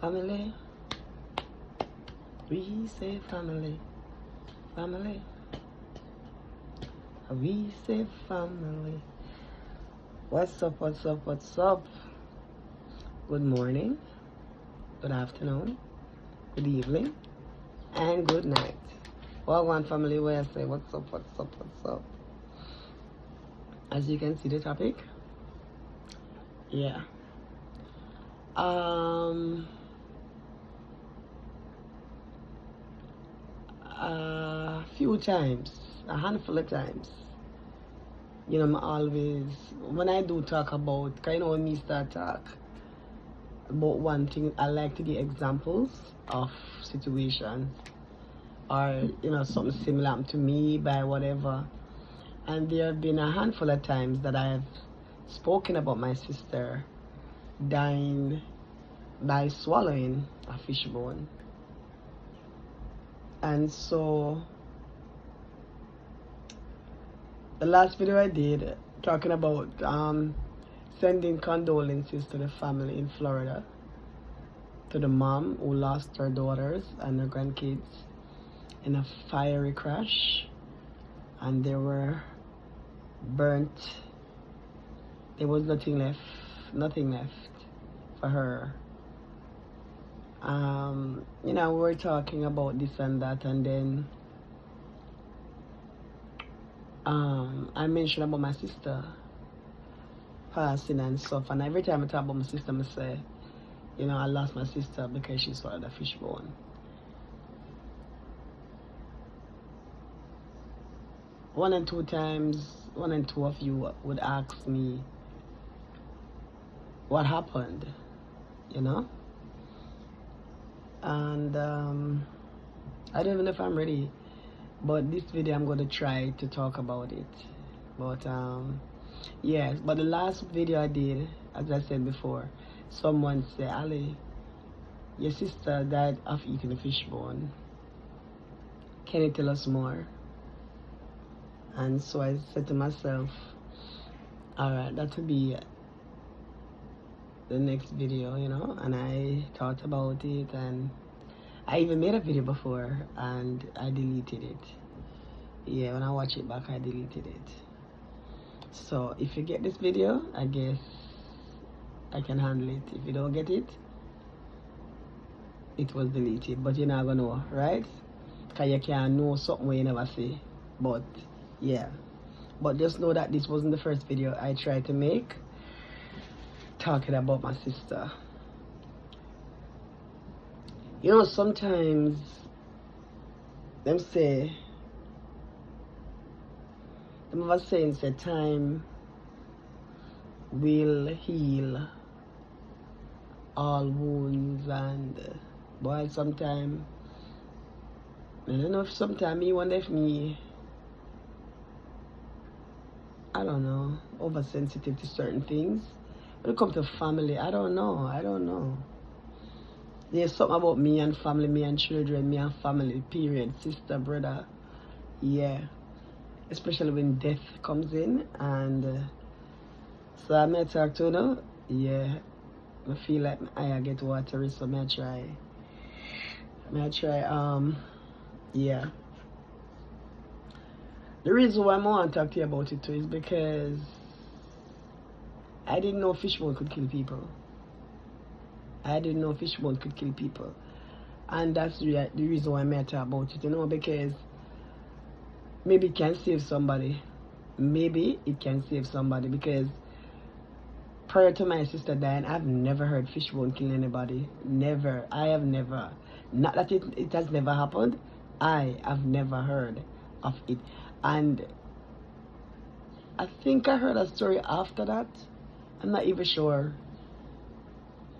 Family. We say family. Family. We say family. What's up, what's up, what's up? Good morning, good afternoon, good evening, and good night. Well, one family where I say what's up, what's up, what's up. As you can see the topic. Yeah. A few times, a handful of times. You know, I'm always, when I do talk about, kind of when me start talk about one thing, I like to give examples of situations or, you know, something similar to me by whatever. And there have been a handful of times that I've spoken about my sister dying by swallowing a fish bone. And so the last video I did talking about sending condolences to the family in Florida, to the mom who lost her daughters and her grandkids in a fiery crash, and they were burnt. There was nothing left for her. You know, we were talking about this and that, and then I mentioned about my sister passing and stuff, and every time I talk about my sister, I say, you know, I lost my sister because she swallowed a fish bone. One and two of you would ask me what happened, you know? And I don't even know if I'm ready, but this video I'm going to try to talk about it. But yes, but the last video I did, as I said before, someone said, Ali, your sister died of eating a fish bone. Can you tell us more? And so I said to myself, alright, that will be the next video, you know. And I thought about it, and I even made a video before and I deleted it. Yeah, when I watch it back, I deleted it. So if you get this video, I guess I can handle it. If you don't get it, it was deleted, but you're not gonna know, right? Because you can't know something where you never see. But yeah, but just know that this wasn't the first video I tried to make talking about my sister. You know, sometimes them say, them ever saying say time will heal all wounds, and boy, sometimes I don't know if sometimes me wonder if me, I don't know, oversensitive to certain things. When it comes to family, I don't know. There's something about me and family, me and children, me and family, period. Sister, brother, yeah. Especially when death comes in, and so I may talk to you, yeah. I feel like I get watery, so I try, yeah. The reason why I want to talk to you about it too is because I didn't know fishbone could kill people. And that's the reason why I talk about it, you know, because maybe it can save somebody. Because prior to my sister dying, I've never heard fishbone kill anybody. Never. I have never. Not that it has never happened. I have never heard of it. And I think I heard a story after that. I'm not even sure.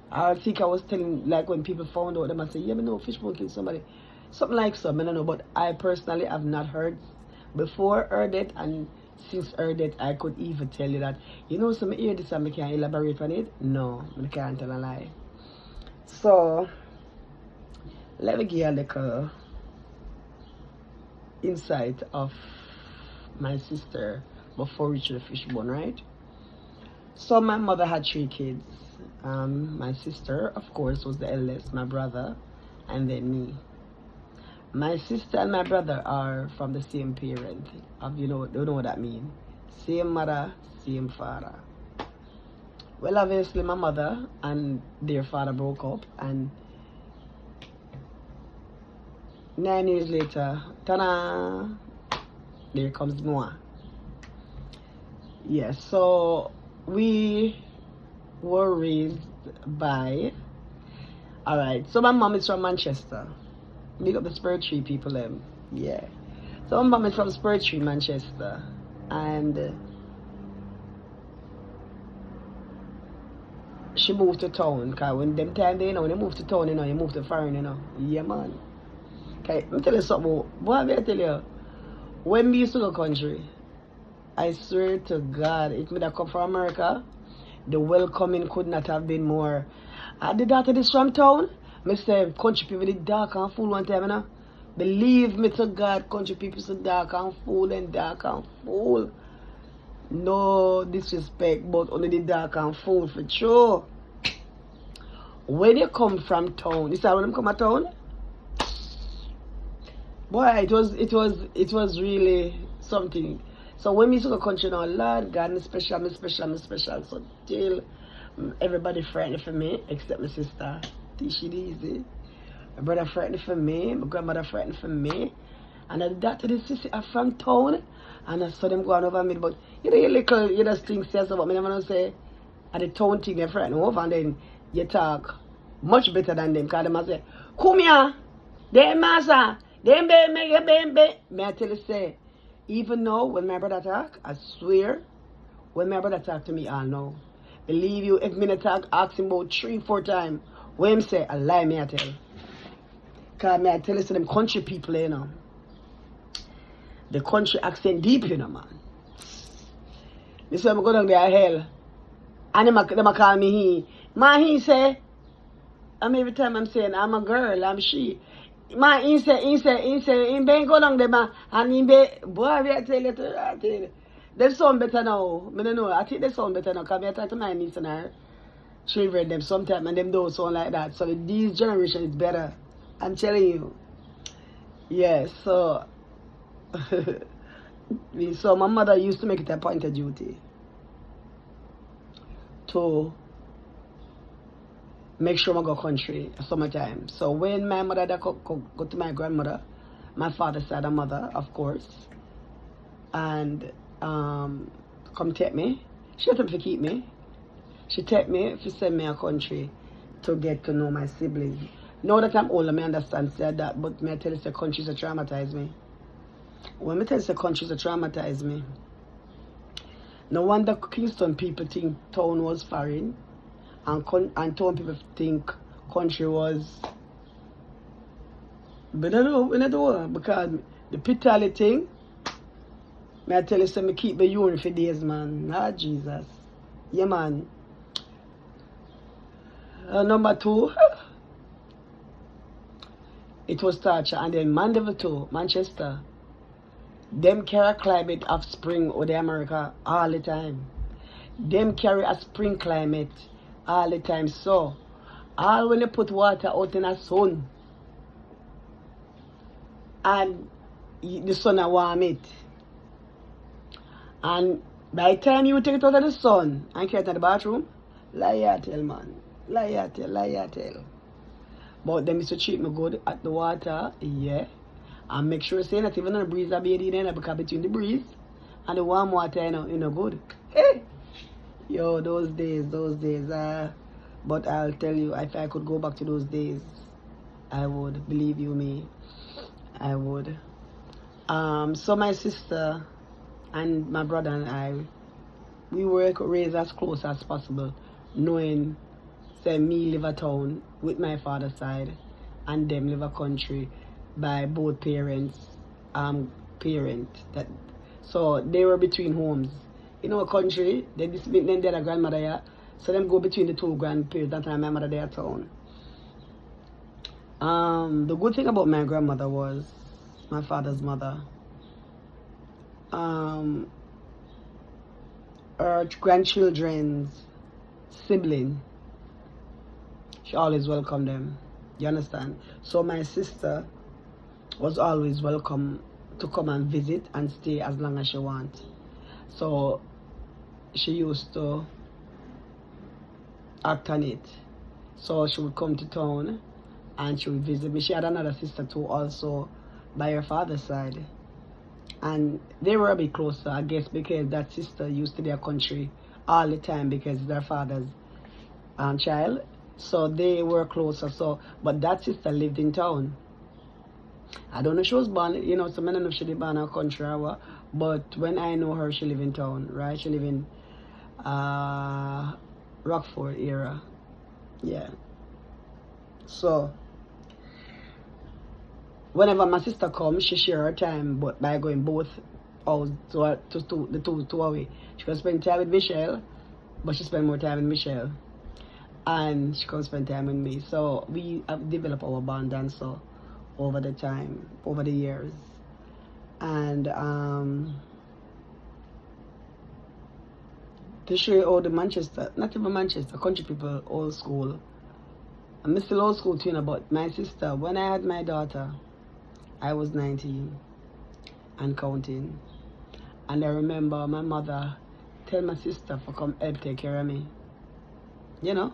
I think I was telling, like, when people found out, them I say, yeah, but no, fishbone kill somebody. Something like so, I don't know. But I personally have not heard it, and since heard it, I could even tell you that, you know, so I hear this and I can't elaborate on it. No, I can't tell a lie. So, let me give you a little insight of my sister before reaching the fishbone, right? So my mother had 3 kids, My sister, of course, was the eldest, my brother, and then me. My sister and my brother are from the same parent. You know what that means. Same mother, same father. Well, obviously, my mother and their father broke up, and 9 years later, ta-da, there comes Noah. Yes, so we were raised by, alright, so my mom is from Manchester. Big up the Spirit Tree people, yeah. So my mom is from Spirit Tree, Manchester, and she moved to town, because when them time they, when you move to town, you move to foreign, yeah, man. Okay, let me tell you something, boy, I tell you, when we used to go country, I swear to God, if me that come from America, the welcoming could not have been more. I did that to this from town. Me say country people did dark and fool one time, Believe me to God, country people so dark and fool and dark and fool. No disrespect, but only the dark and fool for sure. When you come from town, you see when them come to town? Boy, it was really something. So when we used to go country now, Lord God, me special. So till everybody frightened for me, except my sister. Teach it easy. My brother frightened for me, my grandmother frightened for me. And I did that to the sister from town. And I saw them going over me. But you just things says about me. I'm going to say, at the town thing, they're frightened over. And then you talk much better than them. Because them say, come here, them massa, them baby. May I tell you, say, even now, when my brother talk, I swear, when my brother talk to me, I know. Believe you, if me talk, ask him about 3-4 times. When him say, I lie, me I tell. Because me I tell you, so them country people, the country accent deep, man. Me say, I go down there, hell. And them call me he. Man, he say, every time I'm saying, I'm a girl, I'm she. Man, he say, he been go down there, man, and he be, boy, I tell you, they sound better now. I don't know, I think they sound better now, because I talk to my niece and her children, them sometimes, and them don't sound like that. So this generation is better. I'm telling you. Yes, so, so my mother used to make it a point of duty to make sure I go country summertime. So when my mother go to my grandmother, my father's side of mother, of course, and come take me, she had to keep me. She take me to send me a country to get to know my siblings. Now that I'm older, I understand that, but me tell you the countries that traumatize me. When me tell you the countries that traumatize me, no wonder Kingston people think town was foreign. And town people think country was, but I don't know, because the pitally thing, may I tell you, so me keep the urine for days, man. Ah, Jesus. Yeah, man. Number 2, it was torture. And then Mandeville 2, Manchester, them carry a climate of spring or the America all the time. Them carry a spring climate all the time. So, all when you put water out in the sun, and the sun will warm it. And by the time you take it out of the sun and carry it to the bathroom, lie tell, man. Lie tell. But them used to treat me good at the water, yeah. And make sure say that even on the breeze I be in, because between the breeze and the warm water, you know good. Hey! Yo, those days, but I'll tell you, if I could go back to those days, I would, believe you me, I would. So my sister and my brother and I, we were raised as close as possible, knowing, say, me live a town with my father's side, and them live a country by both parents, so they were between homes. You know, a country, they then they're a grandmother, yeah. So them go between the two grandparents. That time my mother there town. The good thing about my grandmother was my father's mother. Her grandchildren's sibling she always welcomed them. You understand? So my sister was always welcome to come and visit and stay as long as she wants. So she used to act on it. So she would come to town and she would visit me. She had another sister too, also by her father's side. And they were a bit closer, I guess, because that sister used to their country all the time because it's their father's child. So they were closer. So, but that sister lived in town. I don't know if she was born, you know, so I don't know if she was born in a country or what. But when I know her, she lived in town, right? She lived in Rockford area. Yeah. So whenever my sister comes, she share her time, but by going both out to the two away. She can spend time with Michelle, but she spend more time with Michelle, and she can spend time with me. So we have developed our bond and so over the time, over the years, and to show you all the Manchester, not even Manchester, country people, old school. I'm still old school too, but my sister, when I had my daughter, I was 19 and counting. And I remember my mother tell my sister to come help take care of me. You know?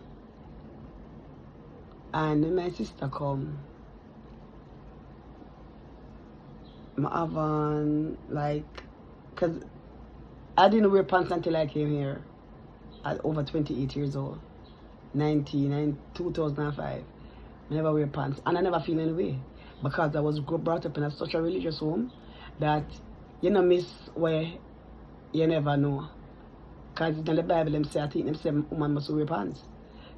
And when my sister come, I have like, because I didn't wear pants until I came here at over 28 years old. 2005. I never wear pants. And I never feel any way. Because I was brought up in such a religious home that you know miss where you never know. Because in the Bible them say, I think them say woman must wear pants.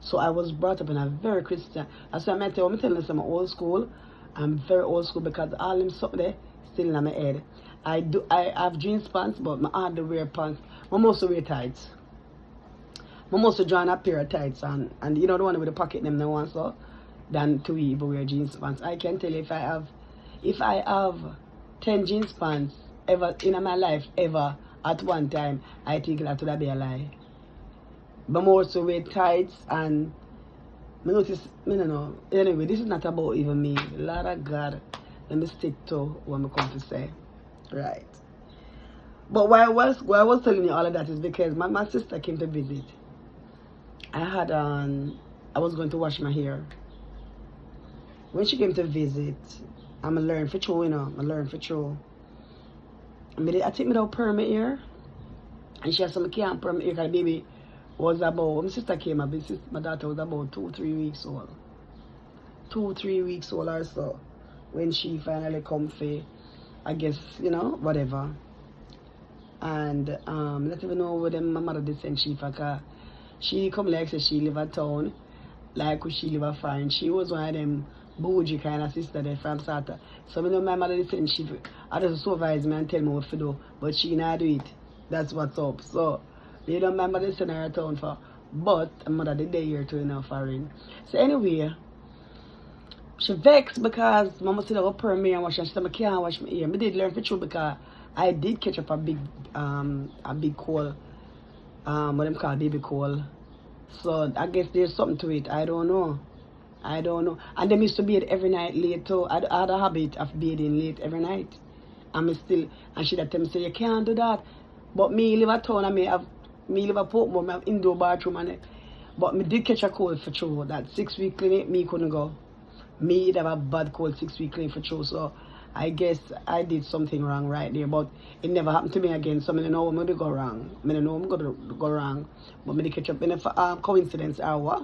So I was brought up in a very Christian. That's why I'm telling you I'm old school. I'm very old school because all them stuff there still in my head. I have jeans pants, but I hardly wear pants. I mostly wear tights. I mostly join a pair of tights and you know the one with the pocket them the one so than to even wear jeans pants. I can tell you if I have 10 jeans pants ever in my life ever at one time, I think that would be a lie. But more so wear tights and I notice, I don't know. Anyway, this is not about even me. Lord of God, let me stick to what I'm going to say. Right. But why I was telling you all of that is because my sister came to visit. I was going to wash my hair. When she came to visit, I'm learning for true, you know. I'm learning for true. I take me down permit here. And she has some can't permit here because the baby was about, when my sister came, my daughter was about 2-3 weeks old. 2-3 weeks old or so. When she finally come for, I guess, you know, whatever. And not even know where my mother did send she for car. She come like say she live at town, like she live at foreign. She was one of them bougie kind of sister there from Sata. So I know my mother did send she I just supervise me and tell me what to do, but she not do it. That's what's up. So you know my mother send her town for, but my mother did day here too in foreign. So anyway, she vexed because mama said I go perm me and wash and she said I can't wash my ear. I did learn for true because I did catch up a big cold. What them call baby cold. So I guess there's something to it. I don't know. And them used to bathe every night late too. I had a habit of bathing late every night. And she that tell me say you can't do that. But me live at town and me live at Portmore, me have indoor bathroom and but me did catch a cold for true. That 6 week clinic me couldn't go. Me have a bad cold 6 week clinic for true. So I guess I did something wrong right there, but it never happened to me again. So I don't know I'm going to go wrong. I don't know I'm going to go wrong. But I catch up in a coincidence or what?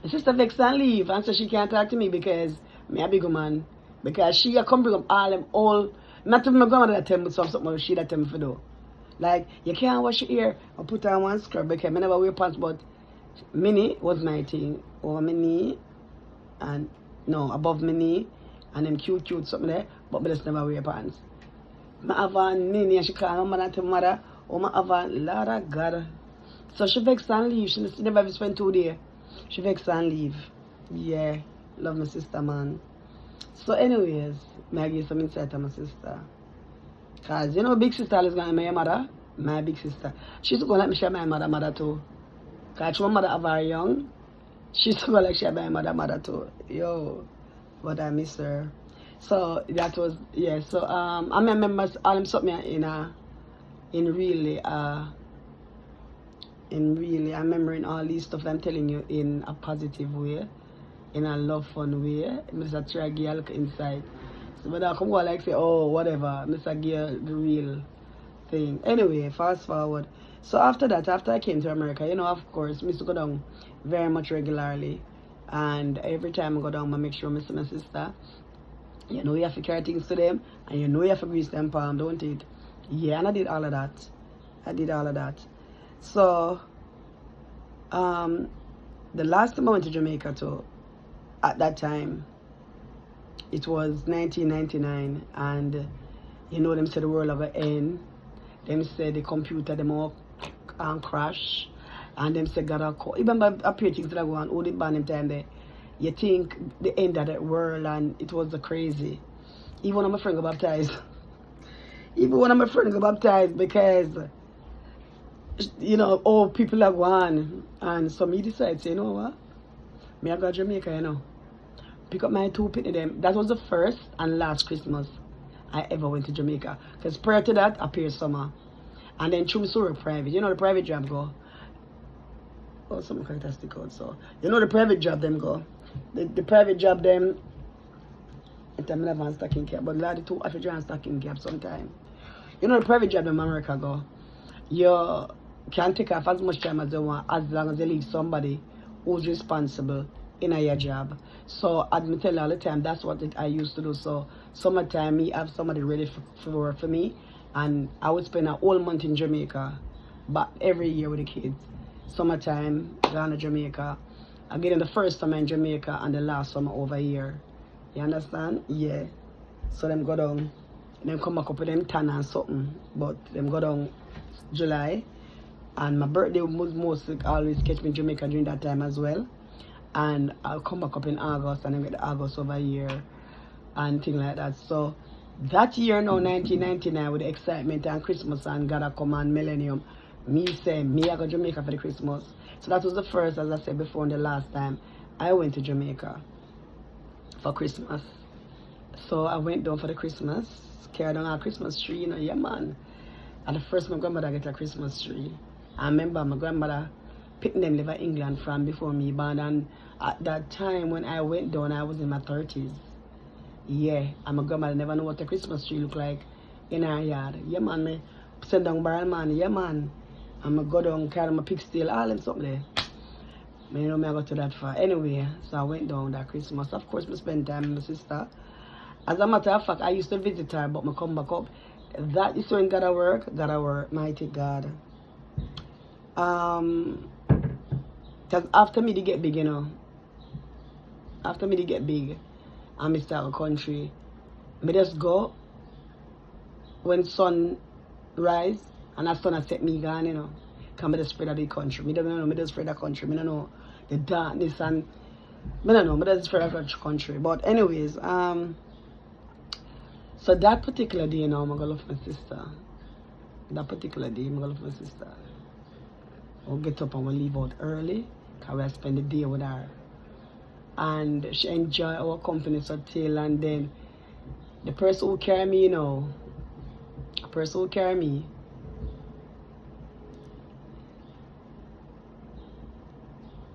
My sister vexed and leave and so she can't talk to me because me a big woman. Because she come bring up all not even my grandmother that tell me something she that tell me to do. Like, you can't wash your hair or put on one scrub because I never wear pants, but mini was my thing. Over my knee and no, above my knee. And them cute something there, but I just never wear pants. I have a nini and she call my mother to mother, or I have a lot of God. So she vexed and leave. She never even spent 2 days. She vexed and leave. Yeah, love my sister, man. So anyways, I give some insight to my sister. Because you know big sister is going to my mother, my big sister. She's going to let me share my mother too. Because my mother have her young. She's so like she had my mother too. Yo, but I miss her. So that was yeah. So I remember all something in really I'm remembering all these stuff I'm telling you in a positive way, in a love fun way. Mr. try give look inside. So but I come go like say, oh whatever, Mr. give the real thing. Anyway, fast forward. So after that, after I came to America, of course, I used to go down very much regularly. And every time I go down, I make sure I see my sister. You have to carry things to them, and you have to grease them palm, don't it? Yeah, and I did all of that. So, the last time I went to Jamaica too, at that time, it was 1999, and them said the world of an end. Them said the computer, them all crash, and them said gotta call. Even by a few things that go on, all the band them time there, you think the end of the world, and it was crazy. Even when my friend got baptized, because people are gone, and so me decide say, you know what, me I go to Jamaica, pick up my two pitney them. That was the first and last Christmas I ever went to Jamaica, because prior to that I paid summer. And then through Missouri private, the private job go. Oh, something fantastic out. So, the private job them go. The private job them, it's a never stocking cap, but a lot of two after trying stocking cap sometime. The private job them America go. You can take off as much time as you want, as long as you leave somebody who's responsible in your job. So I tell you all the time, that's what I used to do. So summertime, me have somebody ready for me. And I would spend a whole month in Jamaica, but every year with the kids. Summertime, gone to Jamaica. I get in the first summer in Jamaica and the last summer over here. You understand? Yeah. So them go down, them come back up with them tan and something. But them go down July. And my birthday was mostly always catch me in Jamaica during that time as well. And I'll come back up in August and then get the August over here and things like that. So that year now, 1999, with the excitement and Christmas and gotta come on Millennium, me say, me I go to Jamaica for the Christmas. So that was the first, as I said before, and the last time I went to Jamaica for Christmas. So I went down for the Christmas, carried on a Christmas tree, yeah man. And the first my grandmother get a Christmas tree. I remember my grandmother picked them live in England from before me born, and at that time when I went down, I was in my 30s. Yeah, and my grandmother never know what a Christmas tree look like in her yard. Yeah, man, me send down barrel man, yeah, man. And I go down, carry my pig steel, all them something there. Me I got to that far. Anyway, so I went down that Christmas. Of course, I spent time with my sister. As a matter of fact, I used to visit her, but I come back up. That is when gotta work, mighty God. Because after me, they get big, After me, they get big. And I start a country. I just go when sun rise and that sun has set me gone, Because I just spread of the country. I don't know, I just spread the country. I don't know the darkness and I don't know, I just spread the country. But anyways, so that particular day, I'm gonna love my sister. That particular day, I'm gonna love my sister. I'll get up and we'll leave out early because we'll spend the day with her. And she enjoy our company so till, and then the person who carry me, the person who carry me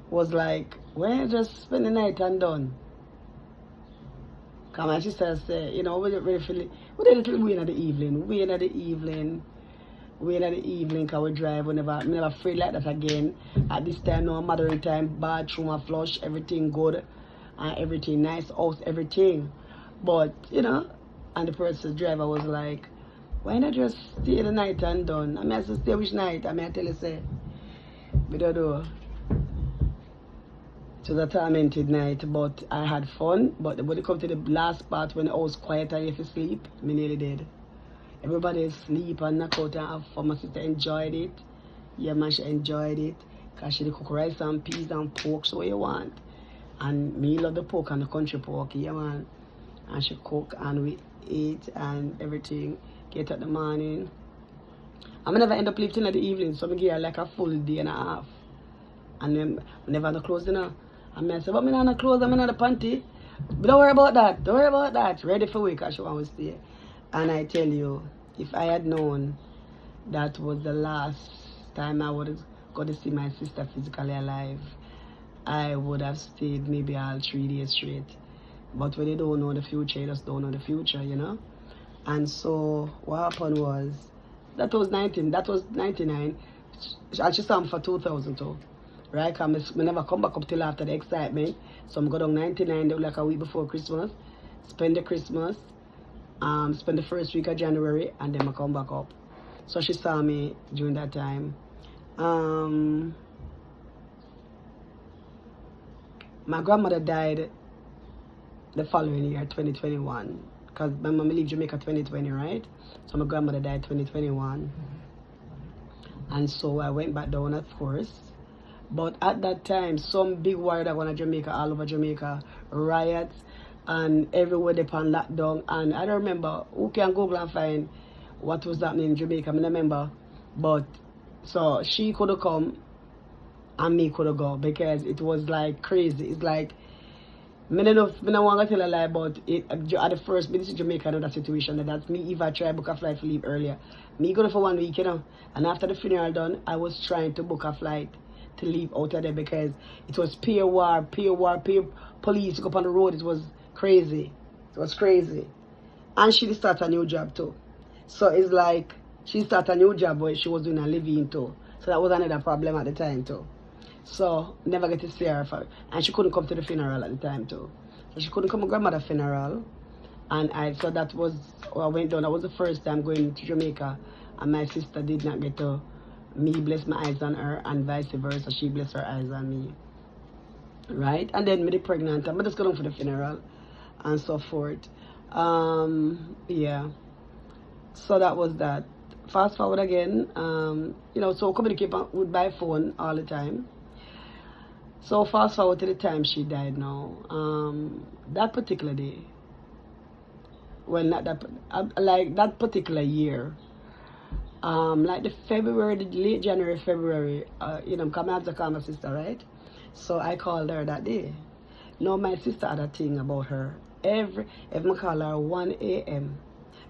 was like, why you just spend the night and done? Because my sister said, we didn't really feel it. We did a little way in the evening, because we drive, I'm never afraid like that again. At this time, no mothering time, bathroom, a flush, everything good, and everything nice, house, everything. But, and the person, driver was like, why not just stay the night and done? I said, stay which night? I tell you, say, we don't know. It was a tormented night, but I had fun. But when it come to the last part, when I was quiet and you have to sleep, I nearly did. Everybody sleep and knock out and have fun. My sister enjoyed it. Yeah, man, she enjoyed it. Because she cook rice and peas and pork, so what you want. And me love the pork and the country pork, yeah, man. And she cook and we eat and everything. Get up the morning. I never end up lifting at the evening, so I give her like a full day and a half. And then never close dinner. And I said, but me not no clothes, I'm not a panty. But don't worry about that. Don't worry about that. Ready for week, I she want to stay. And I tell you, if I had known that was the last time I would go to see my sister physically alive, I would have stayed maybe all 3 days straight. But when they don't know the future, they just don't know the future, you know. And so what happened was, that was 99, and she saw me for 2002. Right, because I never come back up till after the excitement. So I'm going down 99, like a week before Christmas. Spend the Christmas, spend the first week of January, and then I come back up. So she saw me during that time. My grandmother died the following year, 2021. Because my mom leave Jamaica 2020, right? So my grandmother died 2021. And so I went back down, of course. But at that time, some big war that went to Jamaica, all over Jamaica, riots, and everywhere they pan lockdown. And I don't remember, who can Google and find what was happening in Jamaica, I don't remember. But, so she could have come, and me could have gone, because it was like crazy. It's like, I don't want to tell a lie, but at the first, this is Jamaica, another situation. That's me, if I try to book a flight to leave earlier. Me going for 1 week, you know. And after the funeral done, I was trying to book a flight to leave out of there because it was peer police go up on the road. It was crazy. It was crazy. And she started a new job too. So it's like she started a new job where she was doing a living too. So that was another problem at the time too. So never get to see her and she couldn't come to the funeral at the time too. So she couldn't come to grandmother's funeral. And so that was I went down. That was the first time going to Jamaica, and my sister did not get to me bless my eyes on her, and vice versa, she blessed her eyes on me. Right? And then me the pregnant, I'm just going for the funeral and so forth. Yeah. So that was that. Fast forward again, you know, so communicate with by phone all the time. So fast forward to the time she died now. That particular day, well, not that, like that particular year, like the February, the late January, February, you know, I have to call my sister, right? So I called her that day. Now my sister had a thing about her. If I call her 1 a.m.,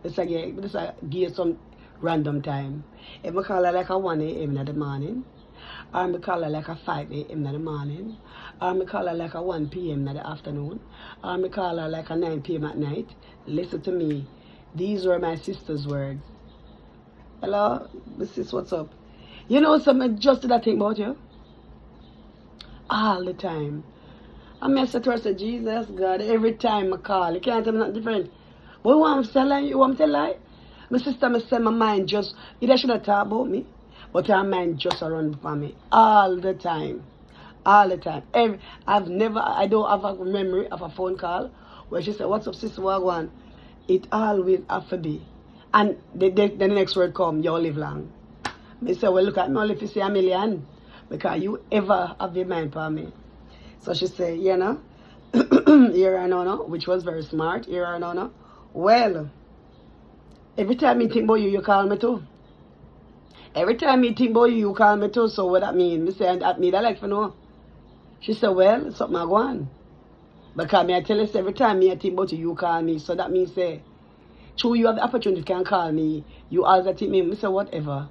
this I give some random time. If I call her like a 1 a.m. in the morning, or I call her like a 5 a.m. in the morning, or I call her like a 1 p.m. in the afternoon, or I call her like a 9 p.m. at night. Listen to me. These were my sister's words. Hello, this is what's up. You know something just that thing about you? All the time. I said to her, say, Jesus, God, every time I call, you can't tell me nothing different. But you want me to tell you want me to lie? My sister, I say my mind just, either should have talked about me, but her mind just run for me. All the time. All the time. I don't have a memory of a phone call where she said, what's up, sister, what I want? It always have to be. And then the next word come, you live long. I say, well, look at me, only if you say a million, because you ever have your mind for me. So she said, you know, here I know, which was very smart, here I know. Well, every time you think about you call me too. Every time you think about you call me too. So what that mean? Me say, that mean I like to know. She said, well, something I go on. Because I tell you, every time I think about you call me. So that means, say, true, you have the opportunity, can call me. You always think me. I say, whatever.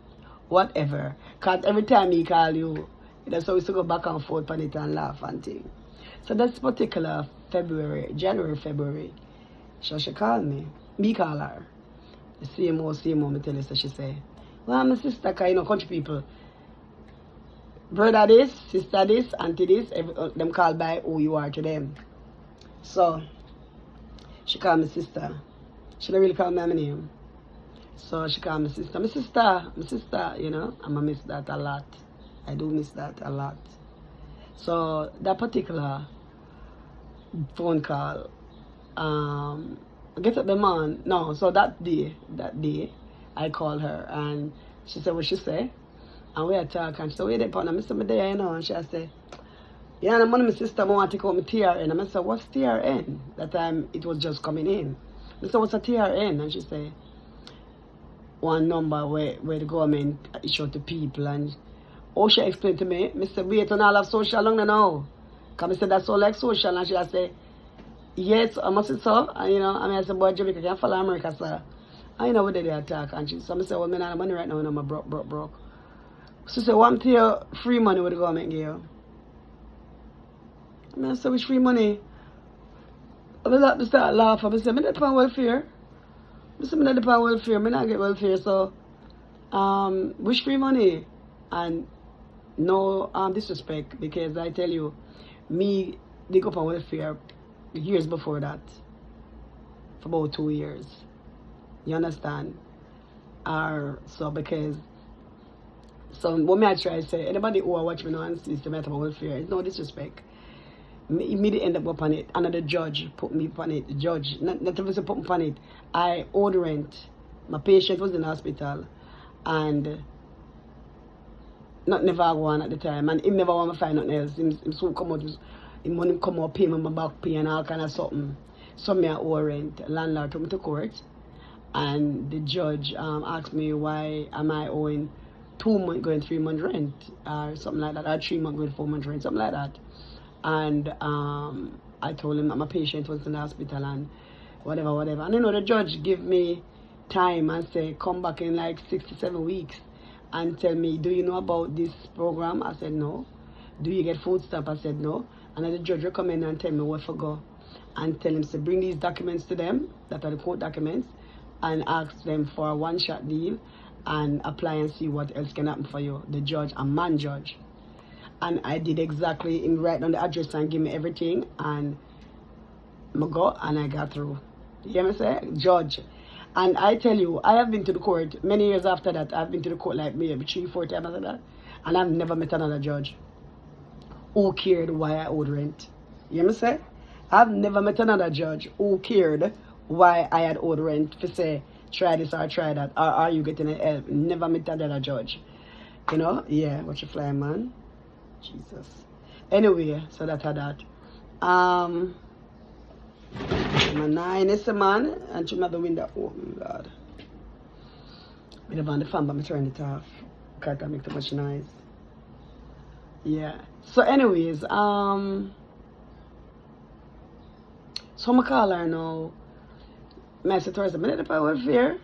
Because every time he call you, that's how we used to go back and forth on it and laugh and thing. So that's particular January, February. So she called me. Me call her. The same old, me tell her, so she say, well, my sister, because you know, country people, brother this, sister this, auntie this, them call by who you are to them. So, she called me sister. She don't really call me my name. So she called me sister. My sister, you know, and I miss that a lot. I do miss that a lot. So that particular phone call, I get up the man. No, so that day, I called her and she said what she said. And we had talk and she said, wait upon her. I said, I'm there, you know. And she said, yeah, and my sister, I want to take out my TRN. And I said, what's TRN? That time it was just coming in. I said, what's a TRN? And she said, one number where the government issue to people. And she explained to me, I said, wait, on all of social long now. Because I said that's so like social, and she say, yes, I must say so. And you know, I mean, I said, boy, Jamaica can't follow America, sir. And you know what they attack, and she, so I said, well, man, I have money right now, and I'm broke. So she said, what to your free money with the government give you? I mean, I said, which free money? I start laughing. I said, I depend on welfare. I said, I depend on welfare. I not get welfare, so which free money? And no disrespect, because I tell you, me dig up on welfare years before that, for about 2 years. You understand? So because what me I try to say, anybody who watch me now and sees the matter about welfare, it's no disrespect. Me end up upon it. Another judge put me upon it. The judge, not even put me upon it. I owed rent. My patient was in the hospital, and not never go on at the time, and him never want to find nothing else. Him so come out, him money come out, pay me my back pay and all kind of something. So me I owe rent. Landlord took me to court, and the judge asked me why am I owing 2 months going 3 months rent or something like that, or 3 months going 4 months rent, something like that. And I told him that my patient was in the hospital and whatever. And you know, the judge give me time and say, come back in like 6 to 7 weeks and tell me, do you know about this program? I said, no. Do you get food stamp? I said, no. And then the judge recommend and tell me what for go. And tell him to bring these documents to them, that are the court documents, and ask them for a one-shot deal and apply and see what else can happen for you. The judge, a man judge. And I did exactly in write on the address and give me everything, and I go and I got through. You hear me say? Judge. And I tell you, I have been to the court many years after that. I've been to the court like maybe 3-4 times after that, and I've never met another judge who cared why I owed rent. You hear me say? I've never met another judge who cared why I had owed rent to say, try this or try that, or are you getting help? Never met another judge. You know? Yeah, what you flying, man? Jesus. Anyway, so that's that. My 9 is a man, and she made the window open, God. I live on the fan, but I turn it off. Can't make too much noise. Yeah. So anyways, so I call her now. I said to her, I said, I need to welfare.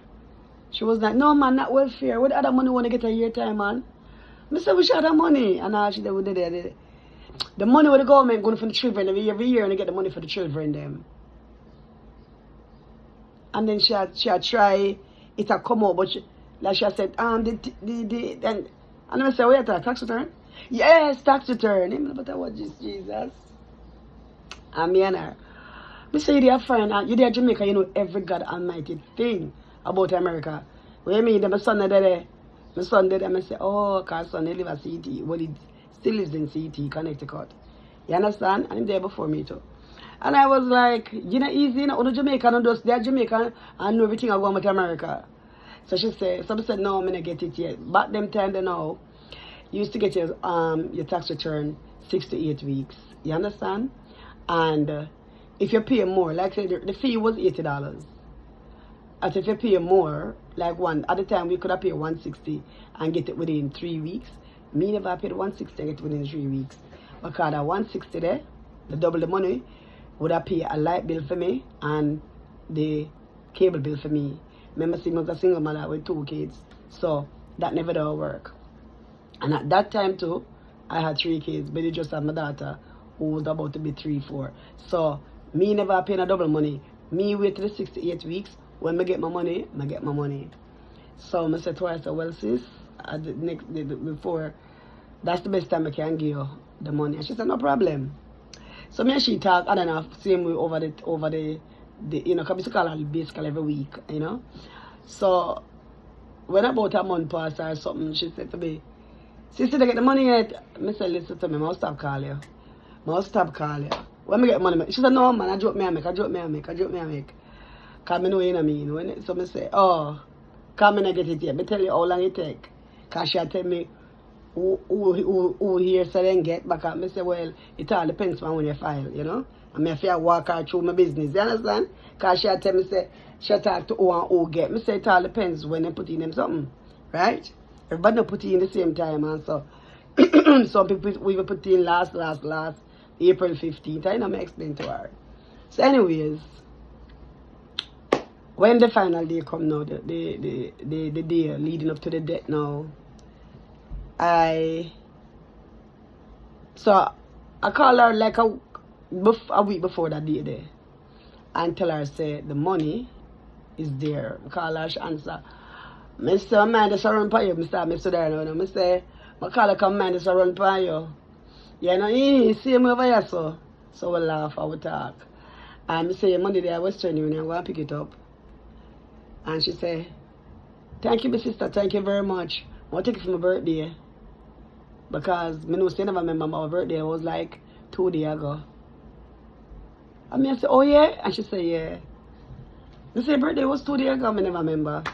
She was like, no man, not welfare. What other money want to get a year time, man? I said, we should have money. And all she did, we did it. The money with the government going for the children every year, and they get the money for the children them. And then she had try it had come out, but like she said, and I said, wait, tax return? Yes, tax return. But what is Jesus? I mean her. I say you are fine, you there Jamaica, you know every God almighty thing about America. What you mean? My son there. My son did, and I say, oh, because son, he live at CT. Well, he still lives in CT, Connecticut. You understand? And he's there before me too. And I was like, you know, easy, you know, the Jamaican and those, they're Jamaican and know everything I go with America. So she said, somebody said, no, I'm going to get it yet. Back them time, they know, you used to get your tax return 6 to 8 weeks. You understand? And if you pay more, like I said, the fee was $80. And if you pay more, like at the time we could have paid $160 and get it within 3 weeks. Me never paid $160 and get it within 3 weeks. Because that $160 there, the double the money, would have paid a light bill for me and the cable bill for me. Remember, I was a single mother with 2 kids. So that never did work. And at that time too, I had 3 kids, but they just had my daughter who was about to be 3-4. So me never paying a double money. Me wait till the 6 to 8 weeks. When I get my money, I get my money. So I said to her, I said, well, sis, before, that's the best time I can give you the money. And she said, no problem. So me and she talk, I don't know, same way over the you know, because we call her basically every week, you know. So when about a month passed or something, she said to me, sister, they get the money yet? I said, listen to me, I'll stop calling you. I'll stop calling you. When I get money, she said, no man, I joke me and make. Because I know what I mean. So I say, oh, come and get it yet. I tell you how long it take. Because she tell me who here so then get back up. I say, well, it all depends on when you file, you know. I mean, if I walk her through my business, you understand? Because she tell me, say, she talk to who and who get. I say, it all depends when they put in them something, right? Everybody don't put in the same time, and so some people we will put in last. April 15th. I know me explain to her. So anyways, when the final day come now, the day leading up to the death now, I call her like a week before that day there and tell her, say, the money is there. I call her, she answer, Mr. Man, this run for you, Mr. there now. I say, I call her, come man, this run for you. You know, see me over here, so we laugh and we talk. And I say, Monday there, Western Union, I'm going to pick it up. And she say, thank you, my sister, thank you very much. I'll take it for my birthday. Because I know she never remember my birthday. It was like 2 days ago. And I say, oh yeah? And she say, yeah. I say, birthday was 2 days ago, I never remember.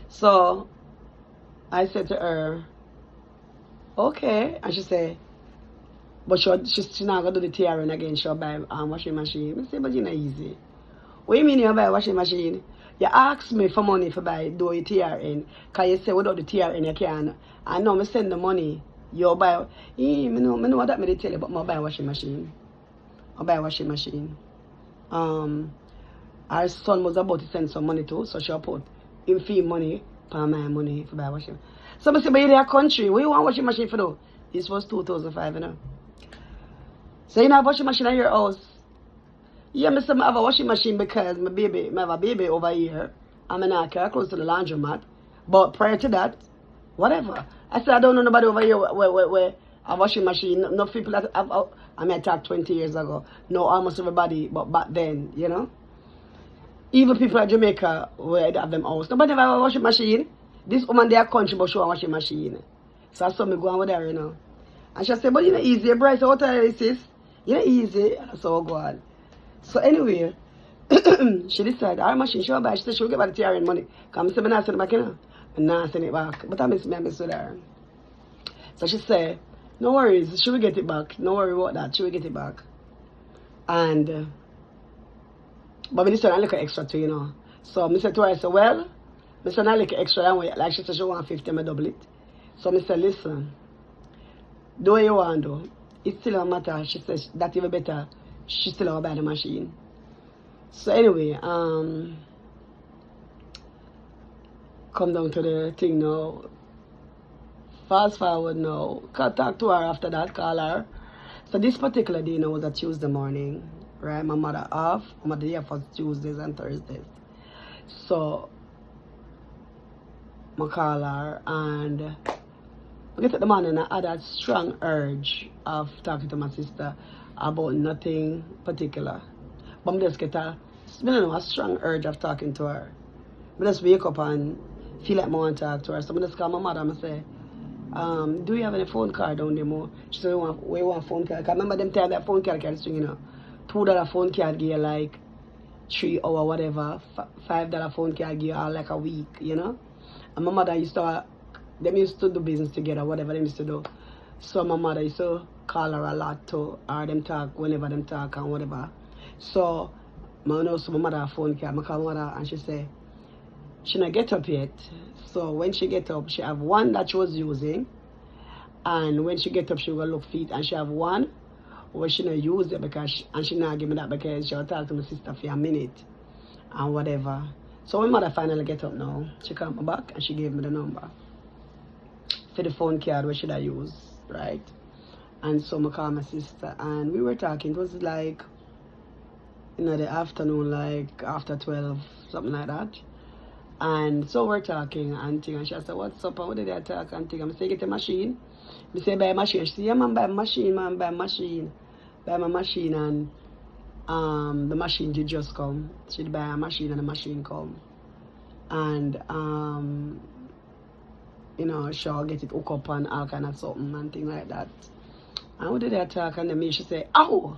So, I said to her, okay. And she say, but she's not going to do the TRN again. She'll buy a washing machine. I say, but you're not easy. What do you mean you buy a washing machine? You ask me for money for buy do a TRN. Because you say without the TRN you can't. I know I send the money. You buy. I know what that may tell you, but I buy a washing machine. I buy a washing machine. Our son was about to send some money too, so she'll put him fee money for my money for buy a washing machine. So I say, but you're in a country. What you want a washing machine for though? This was 2005, you know. So you have a washing machine at your house? Yeah, I say I have a washing machine because I have a baby over here. I'm not close to the laundromat. But prior to that, whatever. I said I don't know nobody over here where a washing machine. No people that have, I mean I talked 20 years ago. No, almost everybody, but back then, you know. Even people at Jamaica where they have them house. Nobody have a washing machine. This woman they are country but she have a washing machine. So I saw me going with her, you know. And she said, but you know easy, Bryce, what is this? You know easy. So I go on. So anyway, she decided our machine she will buy. She said she will get back the TRN money. Because I said, I'm not sending it back, you know. I'm not sending it back. But I miss with her. So she said, no worries, she will get it back. No worry about that, she will get it back. And, but I said, I look extra too, you know. So I said to her, I said, well, I said, I look extra. Like she said, she want 50, I double it. So I said, listen, do what you want to do. It still don't matter. She said, that even better. She still will buy the machine. So anyway, come down to the thing now. Fast forward now. Talk to her after that, call her. So this particular day now was a Tuesday morning, right? My mother off. My mother here for Tuesdays and Thursdays. So I call her and I get at the morning and I had a strong urge of talking to my sister about nothing particular. But I just get a strong urge of talking to her. I just wake up and feel like I want to talk to her. So I just call my mother and I say, do you have any phone card down there more? She said, we want a phone card. Because remember them time that phone card can swing, you know. $2 phone card give you like 3 hours, whatever. $5 phone card give you all like a week, you know. And my mother used to, them used to do business together, whatever they used to do. So my mother used to call her a lot too, or them talk whenever them talk and whatever. So my mother phone card, I call my mother and she say, she not get up yet. So when she get up, she have one that she was using. And when she get up, she will look feet. And she have one where she not use it because, and she not give me that because she will talk to my sister for a minute. And whatever. So when mother finally get up now, she come back and she gave me the number for the phone card where should I use, right? And so I called my sister and we were talking. It was like, you know, the afternoon, like after 12, something like that. And so we're talking and thing, and she said, what's up? And what did I talk and thing? I say, get a machine. I say, buy a machine. She said, yeah, man, buy a machine, man, buy a machine. Buy my machine and the machine did just come. She'd buy a machine and the machine come. And you know, she'll get it hooked up and all kind of something and thing like that. And what did I talk? And then she said, ow!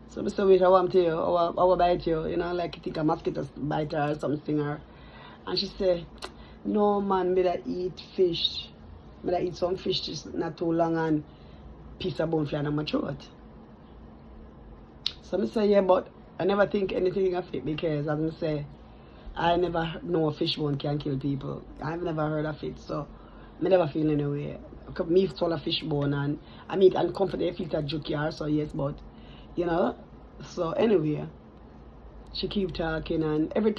So I said, wait, I want to you, I will bite you, you know, like you think a mosquito bite her or something. And she said, no man, I eat fish. I eat some fish just not too long and piece of bone fly in my throat. So I say, yeah, but I never think anything of it because as I say, I never know a fish bone can kill people. I've never heard of it, so I never feel any way. me swallow fish bone and I mean uncomfortable feel that jukier, so yes, but you know. So anyway, she keep talking and every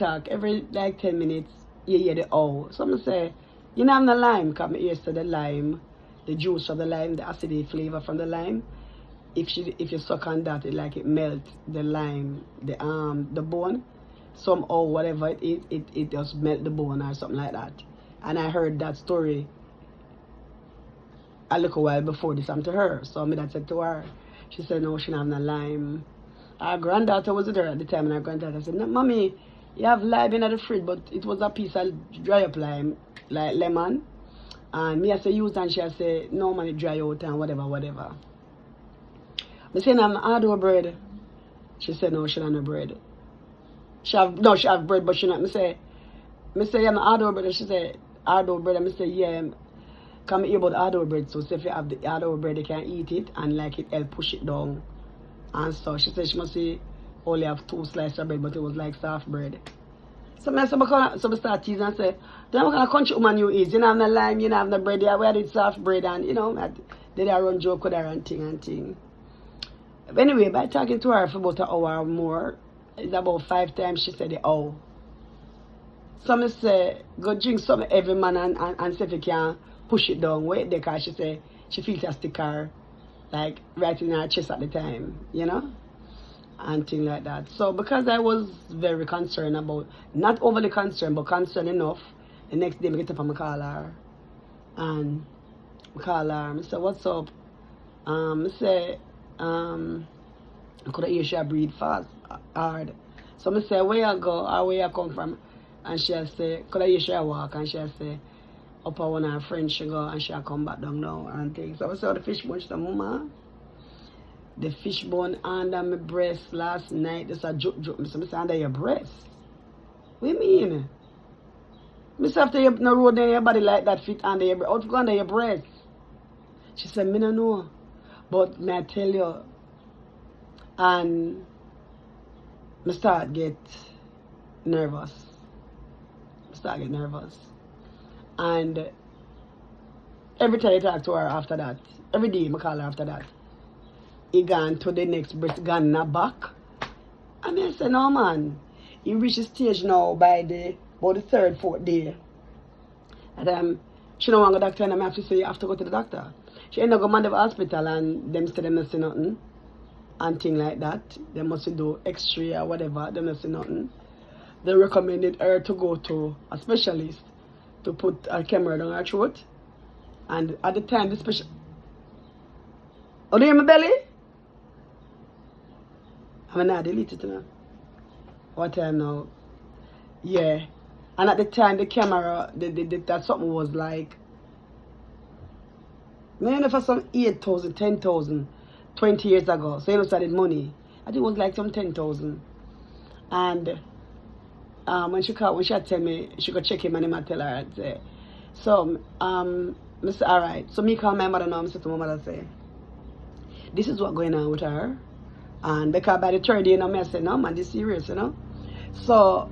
like 10 minutes you hear the oh. So I say, you know I'm the lime, come here to the lime, the juice of the lime, the acidic flavor from the lime. If you suck on that, it melts the lime, the bone. Somehow whatever it is, it just melt the bone or something like that. And I heard that story a little while before this happened to her. So I said to her, she said no, she don't have no lime. Our granddaughter was with her at the time, and our granddaughter said, no, mommy, you have lime in the fridge, but it was a piece of dry up lime, like lemon. And me I say use, and she I say no man, it dry out and whatever. I said I'm hard bread. She said no, she don't have no bread. She have bread, but she not. Me say I'm hard bread. She said hard bread. And I say yeah. Come here about hard bread. So if you have the hard bread, you can eat it and like it help push it down. And so she said she must see only have 2 slices of bread, but it was like soft bread. So I start teasing and say, then what kind of country woman you is? You don't have no lime, you don't have no bread, you wear it soft bread, and you know, they run joke with her and thing. But anyway, by talking to her for about an hour or more, it's about 5 times she said the oh. So I say, go drink some every man and see if you can push it down. Wait there, because she say she feels a sticker like right in her chest at the time, you know, and things like that. So because I was very concerned about, not overly concerned, but concerned enough, the next day I get up and I call her. And I call her, I say, what's up? I say, I could hear she breathe fast, hard. So I say, where you go or where you come from? And she say, could I hear she walk? And she say, up on one of her friends she go and she come back down now and things. So I saw the fish bone. She said, Mama, the fish bone under my breast last night. There's a joke. I said, under your breast? What do you mean? I said, after you no road in your body like that fit under your breast. How to go under your breast? She said, me no know. But may I tell you, and I start get nervous. And every time I talk to her after that, every day I call her after that, he gone to the next breast, gone in her back. And I say, no man, he reached the stage now by about the 3rd, 4th day. And she don't want to go to the doctor, and I have to say, you have to go to the doctor. She ended up going to the hospital, and them say they don't see nothing, and things like that. They must do x-ray or whatever, they don't see nothing. They recommended her to go to a specialist to put a camera down her throat. And at the time, the special... Oh, do you hear my belly? I'm not delete it now. What time now? Yeah. And at the time, the camera, that something was like... Maybe for some 8,000, 10,000, 20 years ago. So you know, started money. I think it was like some 10,000. And... when she called, when she had tell me she could check him, and him I tell her, I'd say, so I say, all right. So me call my mother now. I say to my mother, say, this is what going on with her, and because by the 3rd day, you know, I say, no man, this serious, you know. So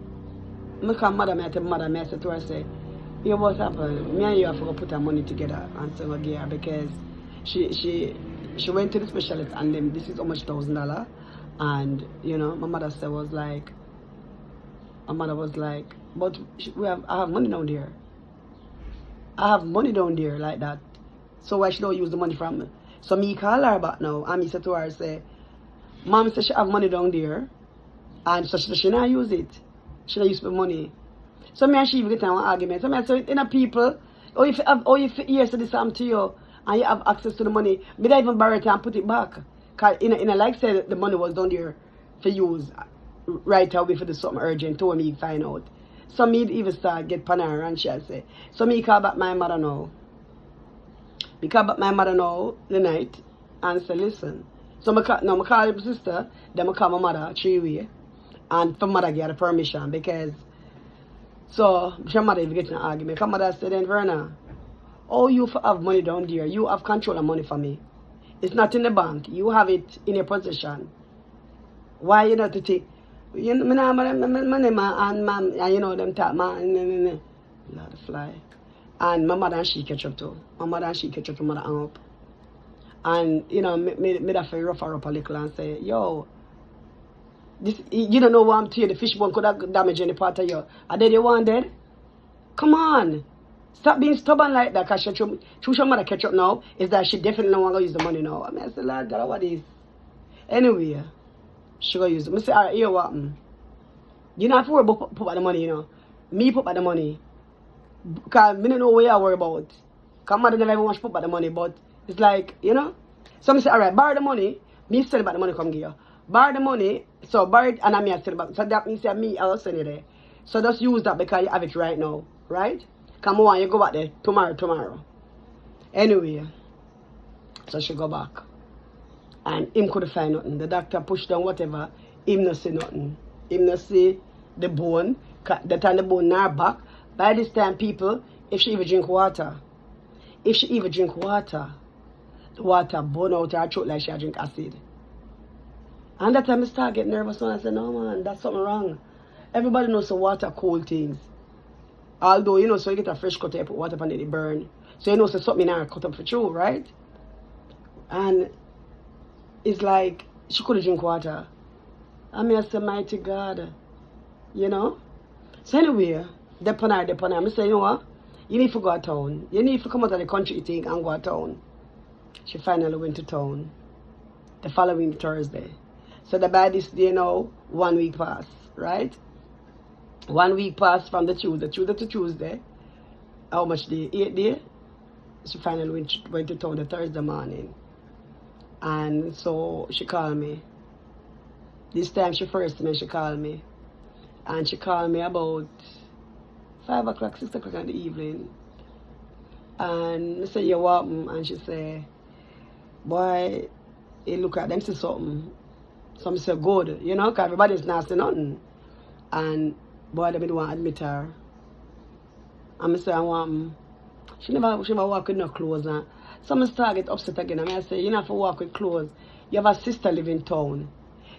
I call mother, I tell mother, I say to her, say, you know what happened? Me and you have to go put our money together and so give her, because she went to the specialist and then this is how much $1,000, and you know, my mother said was like. My mother was like, but I have money down there. I have money down there like that. So why she don't use the money from me? So me call her back now, and me say to her, say, Mom said she have money down there, and so she not use it. She don't use the money. So me and she even get in one argument. So me I say, you know, people, if you hear this happen to you, and you have access to the money, me don't even borrow it and put it back. Because in a like say the money was down there for use right away for the something urgent to me find out. So me even start get pan her and she say. So me call back my mother now. Me call back my mother now the night and say, listen. So I call my sister, then I call my mother 3 way. And for mother get the permission, because so your mother even get in an argument. Because mother said, then Verna, oh, you have money down there, you have control of money for me. It's not in the bank, you have it in your possession. Why you not to take? You know, my name and you know them talk, man, Lord fly. And my mother and she catch up too. My mother and she catch up to mother hang up. And, you know, me that feel rough her up a little and say, yo, this, you don't know what I'm to you. The fishbone could have damaged any part of you. Are they the one dead? Come on. Stop being stubborn like that, because your mother catch up now is that she definitely don't want to use the money now. I mean, I said, Lord God, what is? Anyway, she go use it. I say, all right, here what? You don't have to worry about put back the money, you know. Me put back the money. Because I don't know what you worry about. Because mother never even want to put back the money, but it's like, you know. So I say, all right, borrow the money. Me sell back the money, come give you. Borrow the money, so borrow it and I me sell back. So that means that me, I'll send it there. So just use that because you have it right now, right? Come on, you go back there tomorrow. Anyway, so she go back. And him couldn't find nothing. The doctor pushed down whatever. Him not see nothing. Him not see the bone. The time the bone in her back. By this time, people, if she even drink water, the water burn out her throat like she drink acid. And that time I start getting nervous when I say, no man, that's something wrong. Everybody knows some water cold things. Although, you know, so you get a fresh cut, you put water on it, it burn. So you know, so something in her cut up for true, right? And it's like, she couldn't drink water. I mean, I say, mighty God, you know? So anyway, depend on her. I say, you know what? You need to go to town. You need to come out of the country thing and go to town. She finally went to town the following Thursday. So by this day now, 1 week passed, right? 1 week passed from the Tuesday to Tuesday. How much day? 8 days. She finally went to town the Thursday morning. And so she called me. This time she first me, she called me. And she called me about 5 o'clock, 6 o'clock in the evening. And I said, you what? And she said, boy, you look at them, see something. Some say good, you know, because everybody's not saying nothing. And boy, they don't want to admit her. And I say, I want, she never walk with no clothes. And some start get upset again. And I say, you don't have to walk with clothes. You have a sister living in town.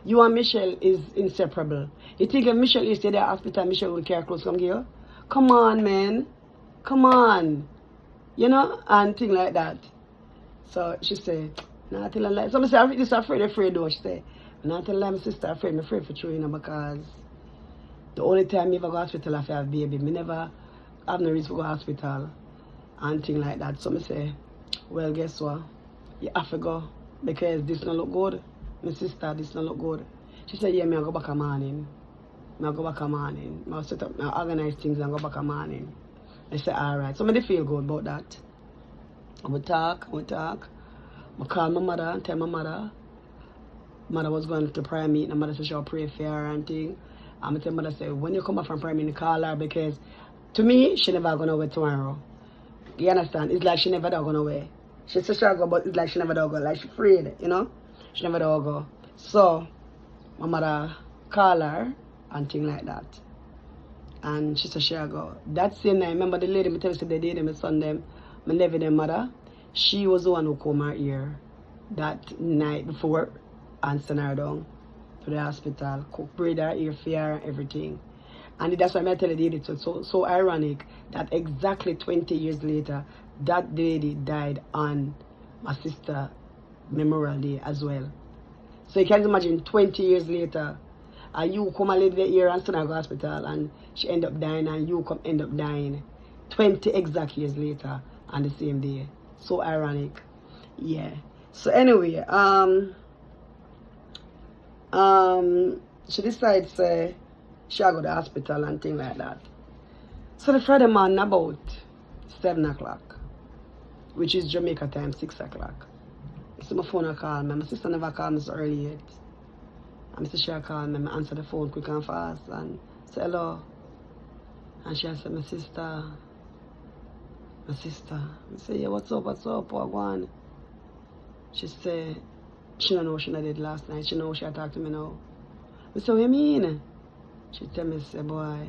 You and Michelle is inseparable. You think if Michelle is at the hospital, Michelle will carry clothes from here? Come on, man. Come on. You know, and things like that. So she said, nah, tell her like, so I say, this afraid though. She said, not tell my sister I'm afraid for you, you know, because the only time I ever go to hospital after I have a baby, I never have no reason to go to hospital and things like that. So I say, well, guess what? You have to go because this don't look good. My sister, this don't look good. She said, yeah, I'll go back a morning. I'll go back a morning. I'll set up, I'll organize things and go back a morning. I said, all right. So I feel good about that. I would talk. I call my mother and tell my mother. Mother was going to prayer meeting, and mother said she'll pray for her and thing. I'm tell mother say, when you come back from prayer meeting, call her, because to me, she never gonna away tomorrow. You understand? It's like she never gonna away. She said she'll go, but it's like she never go. Like she afraid, you know? She never go. So my mother call her and thing like that. And she said she'll go. That same night, remember the lady, me tell you the day my son them, my nephew them mother, she was the one who come her here that night before and send her down to the hospital, cook braid her ear for her and everything. And that's why I tell you it's so ironic that exactly 20 years later, that lady died on my sister Memorial Day as well. So you can imagine 20 years later, you come and live the ear and send her to the hospital and she end up dying and you come end up dying 20 exact years later on the same day. So ironic. Yeah. So anyway, she decides she'll go to the hospital and things like that. So the Friday morning about 7 o'clock, which is Jamaica time, 6 o'clock. So my phone call me. My sister never called me so early yet. And my sister called me, I answer the phone quick and fast and say hello. And she said, my sister. I say, yeah, what's up, what going? She said, she don't know what she did last night. She know she had talked to me now. I said, what you mean? She tell me, say, boy,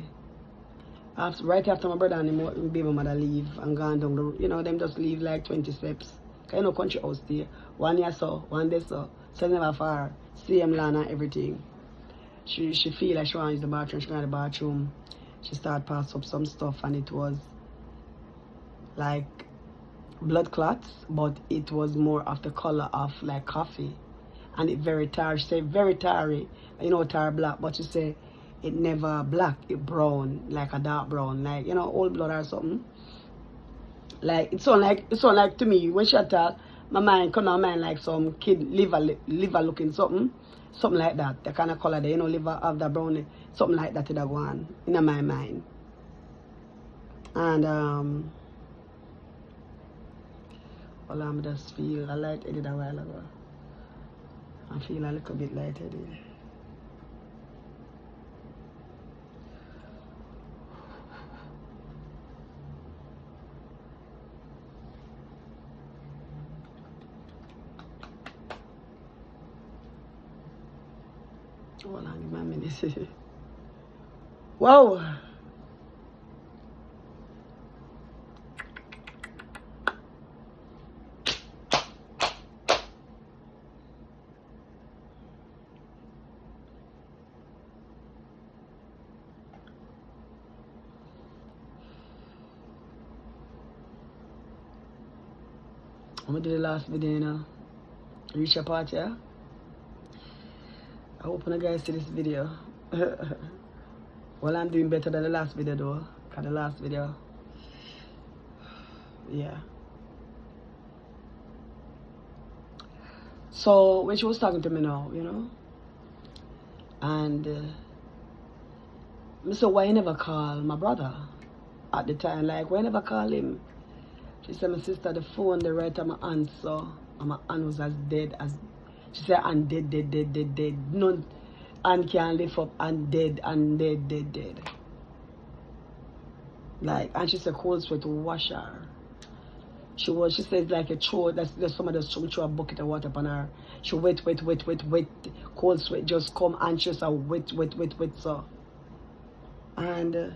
right after my brother and my baby mother leave and gone down the, you know, them just leave like 20 steps. Because you know, country house there. 1 year so, 1 day so. So never far. Same land and everything. She feel like she want to use the bathroom. She go to the bathroom. She start pass up some stuff and it was like blood clots, but it was more of the color of like coffee, and it very tar. She say very tarry, you know, tar black, but she say it never black, it brown, like a dark brown, like, you know, old blood or something. Like it sound like to me when she talk, my mind come on mind like some kid liver looking something like that. The kind of color there, you know, liver of the brown, something like that. It go on in my mind. And well, I'm just feel a light-headed a while ago. I feel a little bit light-headed. Hold on, give me a minute. Whoa! I'm gonna do the last video, you know. Reach a part, yeah? I hope you guys see this video. Well, I'm doing better than the last video though. Cause the last video, yeah. So when she was talking to me now, you know, and I said, why you never call my brother at the time? Like, why you never call him? She said, my sister, the phone, the right time I answer, and my aunt was as dead as, she said, and dead. None, and can't lift up, and dead. Like, and she said, cold sweat to wash her. She says like a chore, there's somebody that's throw a bucket of water upon her. She wet, cold sweat just come, and she said, wet, so. And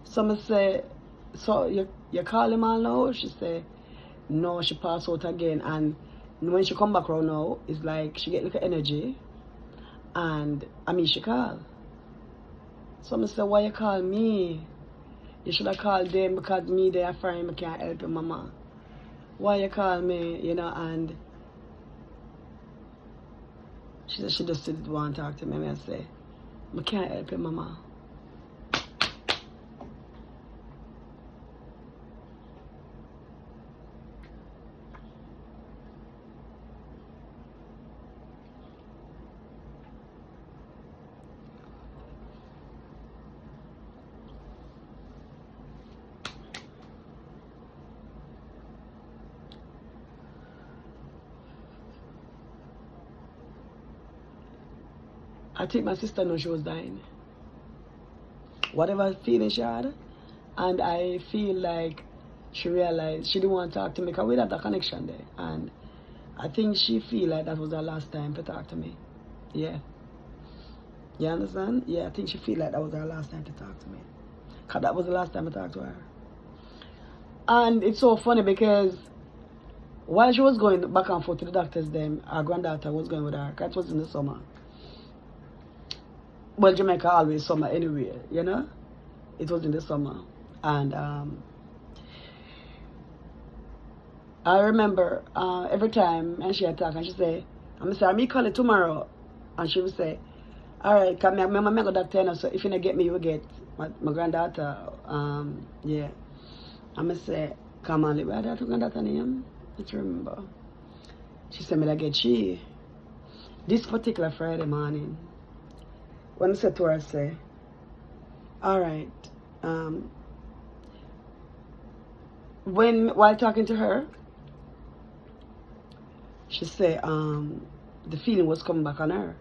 someone say, so you call him all now? She say, no, she pass out again. And when she come back around now, it's like she get little energy. And I mean, she call. Someone say, why you call me? You should have called them because me, they are fine, I can't help you, mama. Why you call me, you know? And she said she just didn't want to talk to me. I say, I can't help you, mama. I think my sister knew she was dying. Whatever feeling she had, and I feel like she realized she didn't want to talk to me because we had a connection there. And I think she feel like that was her last time to talk to me. Yeah. You understand? Yeah, I think she feel like that was her last time to talk to me. Because that was the last time I talked to her. And it's so funny because while she was going back and forth to the doctors, then her granddaughter was going with her. Because it was in the summer. Well, Jamaica always summer anyway, you know? It was in the summer. And I remember every time and she attack and she say, I'm say, I'm call it tomorrow. And she would say, all right, come here, I'm go doctor, so if you don't get me, you will get my granddaughter. Yeah. I'm going to say, come on, where that granddaughter name? Let's remember. She said, I get she. This particular Friday morning, when I said to her, I say, all right, while talking to her, she said, the feeling was coming back on her.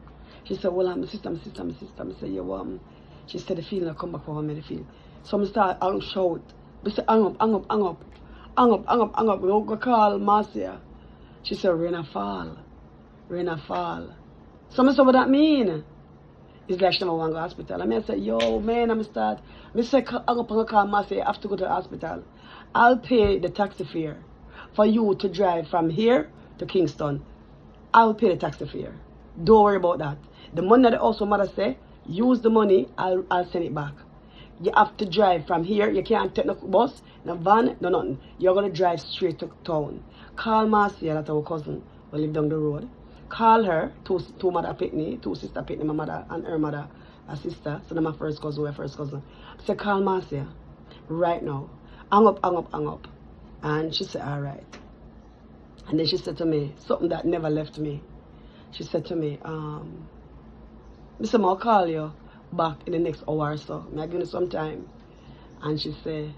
She said, well, I'm my sister. I said, yeah, well, she said, the feeling will come back over me, the feeling. So I start, I'll shout. I said, hang up. We go call Marcia. She said, rain fall. So I said, what that mean? It's like she never want to go to the hospital. And I said, yo, man, I say, I'm going to call Marcia, I have to go to the hospital. I'll pay the taxi fare for you to drive from here to Kingston. I'll pay the taxi fare. Don't worry about that. The money that also mother say, use the money, I'll send it back. You have to drive from here. You can't take no bus, no van, no nothing. You're going to drive straight to town. Call Marcia, that's our cousin, who live down the road. Call her, two mother pick me, two sister pick me, my mother and her mother, a sister. So they're my first cousin, we're first cousin. I said, call Marcia right now. Hang up. And she said, all right. And then she said to me, something that never left me. She said to me, Mr. I'll call you back in the next hour or so. May I give you some time? And she said,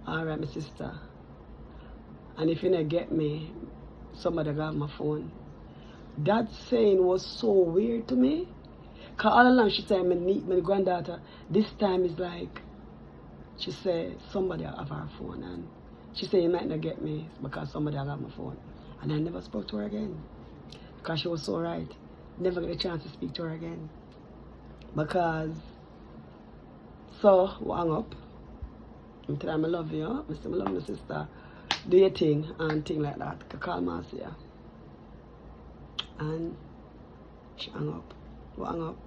all right, my sister. And if you don't get me, somebody got my phone. That saying was so weird to me. Because all along she said, my granddaughter, this time is like, she said, somebody have her phone. And she said, you might not get me because somebody got my phone. And I never spoke to her again. Because she was so right. Never get a chance to speak to her again. Because, so, we hang up. I tell her I love you. I say, I love my sister. Do your thing and thing like that. I call Marcia. And she hung up. We hung up.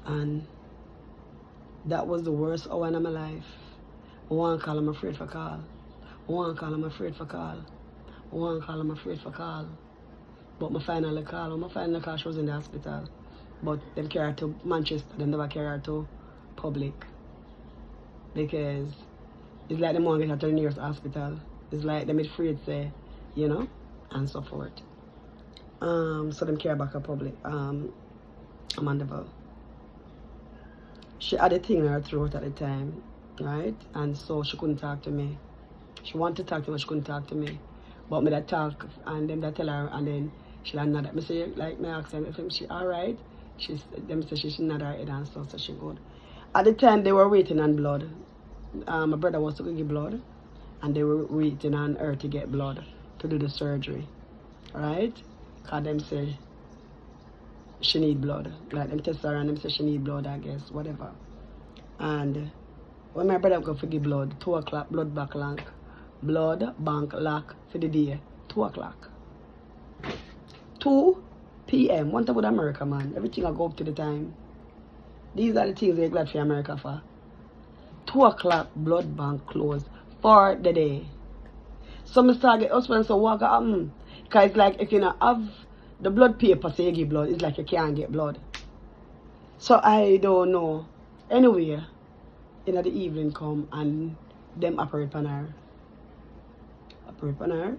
And that was the worst hour in my life. I want to call, I'm afraid for call. I want to call, I'm afraid for call. I want to call, I'm afraid for call. But I finally call. When I finally call, she was in the hospital. But they carry her to Manchester. They never carry her to public. Because it's like they want to get her to the nearest hospital. It's like they afraid say, you know, and so forth. So them carry back her public. Mandeville. She had a thing in her throat at the time, right? And so she couldn't talk to me. She wanted to talk to me, she couldn't talk to me. But me that talk and them that tell her, and then she like nod. Me say like me ask them if she alright. Them say she nod her head and so she good. At the time they were waiting on blood. My brother was to go give blood, and they were waiting on her to get blood to do the surgery, right? Cause them say she need blood. Like them test her and them say she need blood, I guess, whatever. And when my brother go for give blood, 2 o'clock, blood bank lock. Blood bank lock for the day, 2 o'clock. 2 p.m. One time with America, man. Everything I go up to the time. These are the things they're glad for America for. 2 o'clock, blood bank closed for the day. So I start get husband so what happen? Because it's like if you don't have the blood paper say you give blood, it's like you can't get blood. So I don't know. Anyway, in the evening come and them operate on her. Operate on her.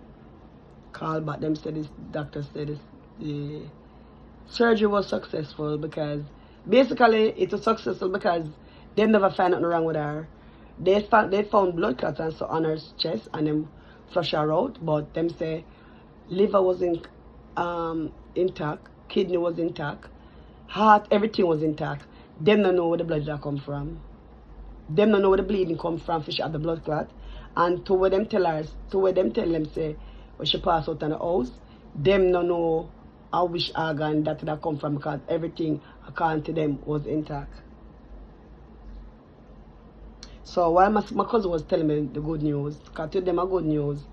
Call back them said this doctor said this the surgery was successful because basically it was successful because they never found nothing wrong with her. They found blood clots and so on her chest and them flush her out, but them say liver was intact, kidney was intact, heart, everything was intact. Them don't know where the blood that come from. Them don't know where the bleeding come from for she had the blood clot. And to where them tell them say when she pass out in the house, them don't know how which organ that come from because everything according to them was intact. So while my cousin was telling me the good news, because I told them a good news,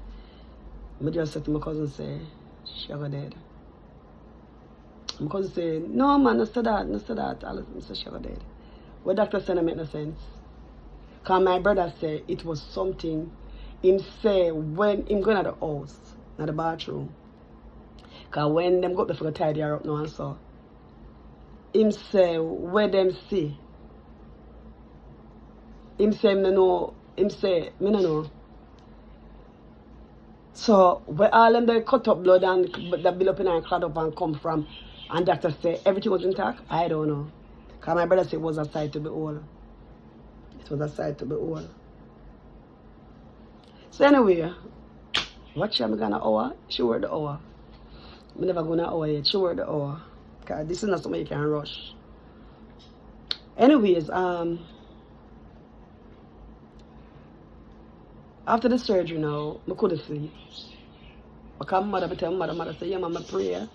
I just said to my cousin, say, she got dead. My cousin said, no man, no say that. I said, she got dead. What doctor said don't make no sense. Because my brother said it was something, him say when him going to the house, not the bathroom. Because when them go up there to tidy her up now and so, him say where them see. Him say, me no know. So, where all them they cut up blood and that build up in and clot up and come from, and doctor say everything was intact, I don't know. Because my brother said it was a sight to behold. It was a sight to behold. So anyway, what she am gonna hour? She work the hour. I'm never gonna hour yet. She work the hour. Because this is not something you can rush. Anyways, after the surgery now, I couldn't sleep. Because mother tell mother say, yeah, mama pray.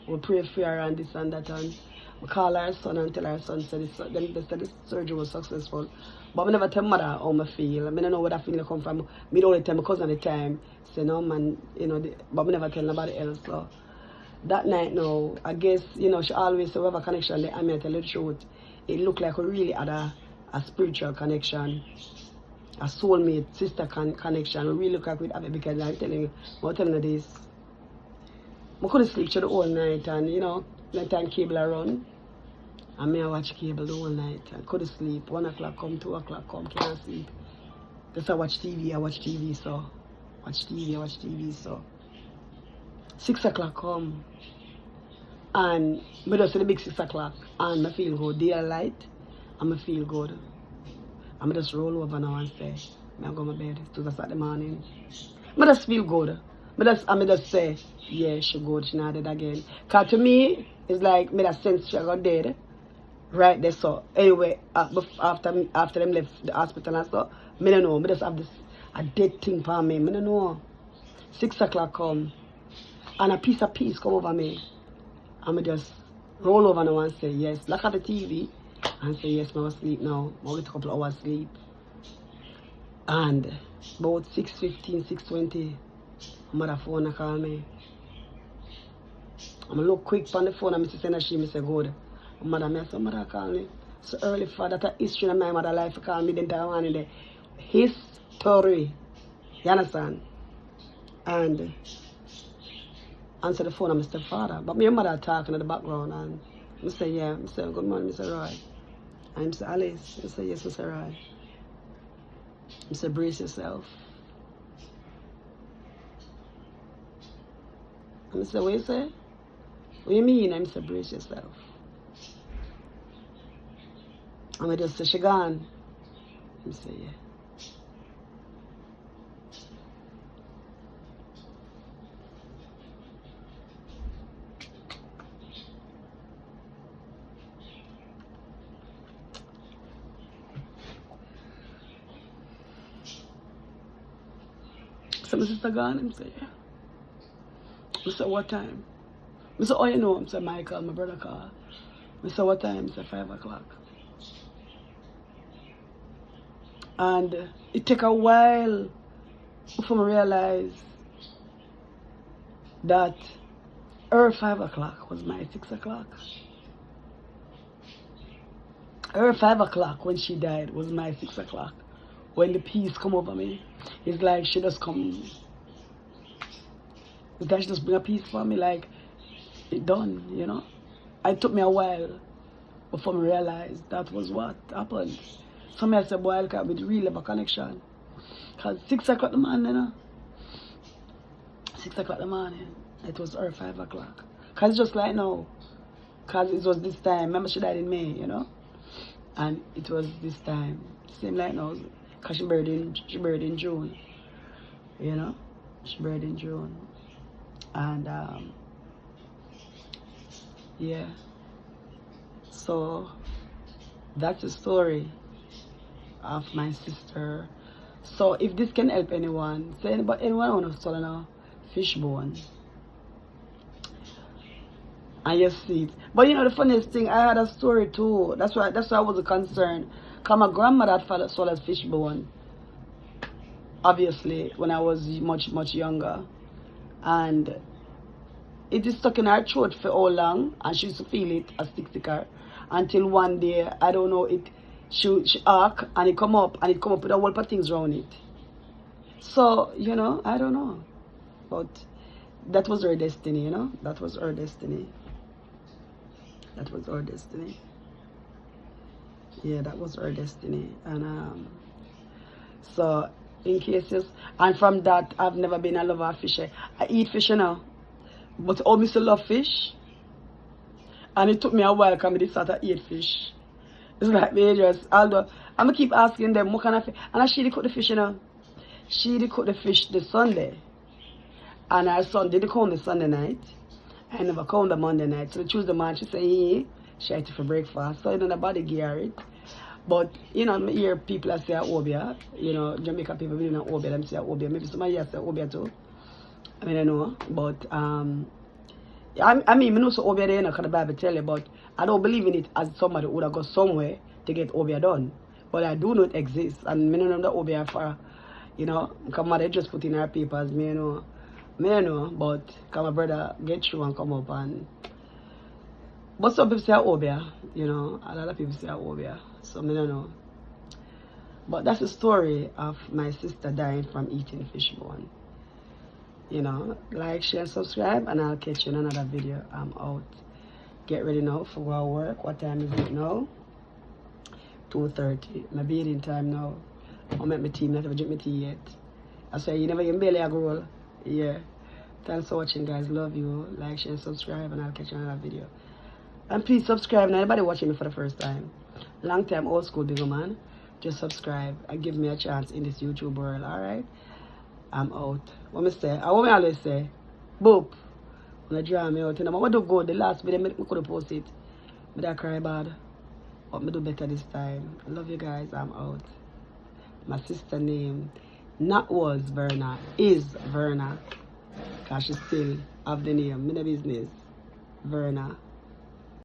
We pray for her and this and that. And I call her son and tell her son said this surgery was successful. But I never tell mother how I feel. I don't know where that feeling come from. I only tell my cousin at the time. Say no man, you know, but I never tell nobody else. So that night now, I guess, you know, she always say we have a connection there and I tell you the truth. It looked like we really had a a spiritual connection, a soulmate, sister connection. We really look like with Abby because I'm telling you this. I couldn't sleep through the whole night, and you know, that time cable around. And me I watch cable the whole night. I couldn't sleep. 1 o'clock come, 2 o'clock come, can't sleep. Just I watch TV, so. Watch TV, so. 6 o'clock come. And I just see the big 6 o'clock. And I feel good. Daylight. And I feel good. And I just roll over now and say, I go to my bed. It's 2 o'clock in the morning. I just feel good. I just say, yeah, she good, she not dead again. Because to me, it's like, me that sense she got dead. Right there, so. Anyway, after them left the hospital and stuff, I don't know. I just have this, a dead thing for me. I don't know. 6 o'clock come. And a piece of peace come over me. And I just roll over now and say, yes. Look at the TV and say, yes, I will sleep now. I will get a couple of hours sleep. And about 6:15, 6:20, mother phone call me. I'm look quick on the phone and I say, she say, good. Mother, I say, mother call me. So early for that history in my mother life call me the entire morning there. History. You understand? And answer the phone and I say, father. But my mother talking in the background and I say, yeah. I say, good morning, Mr. Roy. And I say, Alice. I say, yes, Mr. Roy. I say, brace yourself. And I say, what you say? What you mean? I say, brace yourself. And I just say, she gone. I say, yeah. So my sister gone, I say, yeah. I say, what time? I say, oh, you know, I say, Michael, my brother called. I say, what time? I say, 5 o'clock. And it took a while before I realized that her 5 o'clock was my 6 o'clock. Her 5 o'clock when she died was my 6 o'clock. When the peace come over me, it's like she just come. It's like she just bring a peace for me, like it done, you know. It took me a while before I realized that was what happened. So I said, boy, I can't be real of a connection. Because 6 o'clock in the morning, you know. 6 o'clock in the morning, it was her 5 o'clock. Because it's just like now. Because it was this time. Remember she died in May, you know. And it was this time. Same like now. Because she buried in June. You know? She buried in June. And, yeah. So, that's the story of my sister. So, if this can help anyone, say anyone want to sell a fishbone. And you see it. But you know the funniest thing, I had a story too. That's why I was concerned. Because my grandmother had sold a fishbone. Obviously, when I was much younger. And it is stuck in her throat for how long, and she used to feel it as sticker. Until one day, I don't know, she arc and it come up with a whole lot of things around it. So, you know, I don't know. But that was her destiny, you know? That was her destiny. That was her destiny. Yeah, that was her destiny. And so in cases, and from that I've never been a lover of fish. I eat fish, you know. But I still love fish. And it took me a while because I started to eat fish. It's like me just, although I'm going to keep asking them what kind of fish. And I she cook the fish, you know. She cook the fish this Sunday. And her son did come the Sunday night. I never come the Monday night. So the Tuesday morning she said, hey, she ate it for breakfast. So you know nobody gear it. But you know, I hear people that say Obia, you know, Jamaican people believe in Obia, them say Obia. Maybe somebody else say Obia too. I mean I know. But I mean, I know so Obia there, you know, because the Bible tell you, but I don't believe in it as somebody would have got somewhere to get Obia done. But I do know it exists, and I know the Obia for, you know, because mother just put in her papers, me know, but because my brother get through and come up and, but some people say Obia, you know, a lot of people say Obia, so I don't know. But that's the story of my sister dying from eating fish bone. You know, like, share, subscribe, and I'll catch you in another video. I'm out. Get ready now for go to work. What time is it now? 2:30. My bathing time now. I'll make my tea. I haven't drink my tea yet. I say you never get barely a roll. Yeah. Thanks for watching, guys. Love you. Like, share, subscribe, and I'll catch you in another video. And please subscribe. Now, anybody watching me for the first time, long time, old school, bigger man, just subscribe and give me a chance in this YouTube world. All right. I'm out. What me say? I want me always say, boop. When I draw me out, you know, I want to go the last video, I could have posted. But I cry bad. But me do better this time. I love you guys. I'm out. My sister name, not was Verna, is Verna. Because she still have the name. Me no business. Verna.